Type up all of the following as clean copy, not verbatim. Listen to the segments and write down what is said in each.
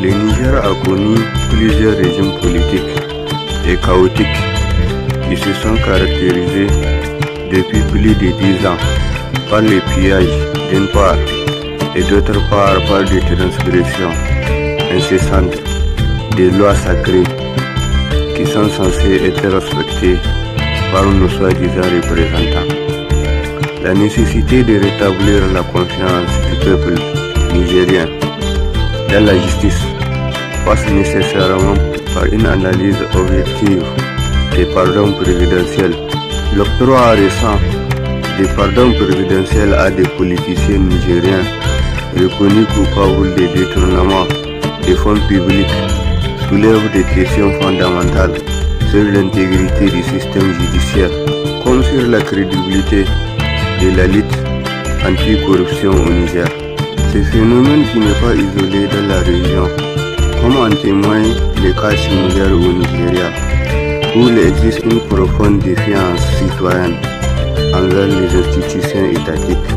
Le Niger a connu plusieurs régimes politiques et chaotiques qui se sont caractérisés depuis plus de 10 ans par les pillages d'une part et d'autre part par des transgressions incessantes des lois sacrées qui sont censées être respectées par nos soi-disant représentants. La nécessité de rétablir la confiance du peuple nigérien dans la justice passe nécessairement par une analyse objective des pardons présidentiels. L'octroi récent des pardons présidentiels à des politiciens nigériens reconnus coupables de détournement des fonds publics soulève des questions fondamentales sur l'intégrité du système judiciaire comme sur la crédibilité de la lutte anti-corruption au Niger. Ce phénomène qui n'est pas isolé dans la région, comme en témoignent les cas similaires au Nigeria, où il existe une profonde défiance citoyenne envers les institutions étatiques.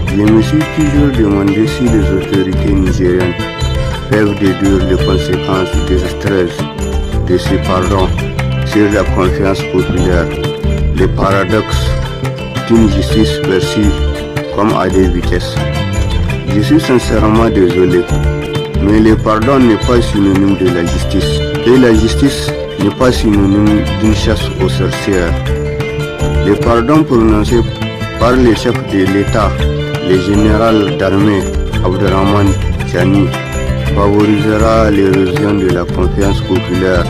Je me suis toujours demandé si les autorités nigériennes peuvent déduire les conséquences désastreuses de ces pardons sur la confiance populaire, les paradoxes d'une justice perçue comme à des vitesses. Je suis sincèrement désolé, mais le pardon n'est pas synonyme de la justice, et la justice n'est pas synonyme d'une chasse aux sorcières. Le pardon prononcé par le chef de l'État, le général d'armée Abdurrahman Chani, favorisera l'érosion de la confiance populaire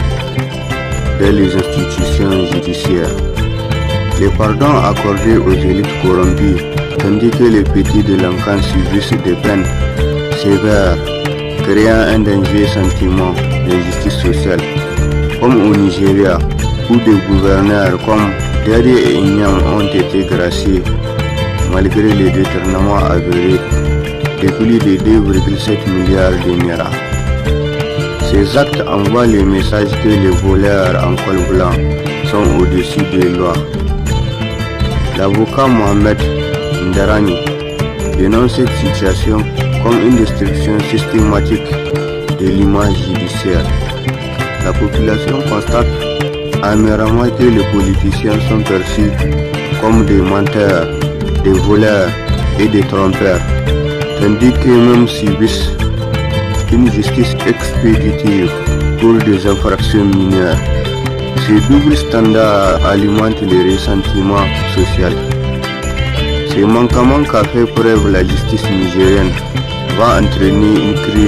dans les institutions judiciaires. Les pardons accordés aux élites corrompues, tandis que les petits délinquants subissent des peines sévères, créant un dangereux sentiment d'injustice sociale, comme au Nigeria, où des gouverneurs comme Dadi et Inyam ont été graciés malgré les détournements avérés de plus de 2,7 milliards de naira. Ces actes envoient le message que les voleurs en col blanc sont au-dessus des lois. L'avocat Mohamed Ndarani dénonce cette situation comme une destruction systématique de l'image judiciaire. La population constate amèrement que les politiciens sont perçus comme des menteurs, des voleurs et des trompeurs, tandis qu'eux-mêmes subissent une justice expéditive pour des infractions mineures. Ce double standard alimente les ressentiments sociaux. Ce manquement qu'a fait preuve la justice nigérienne va entraîner une crise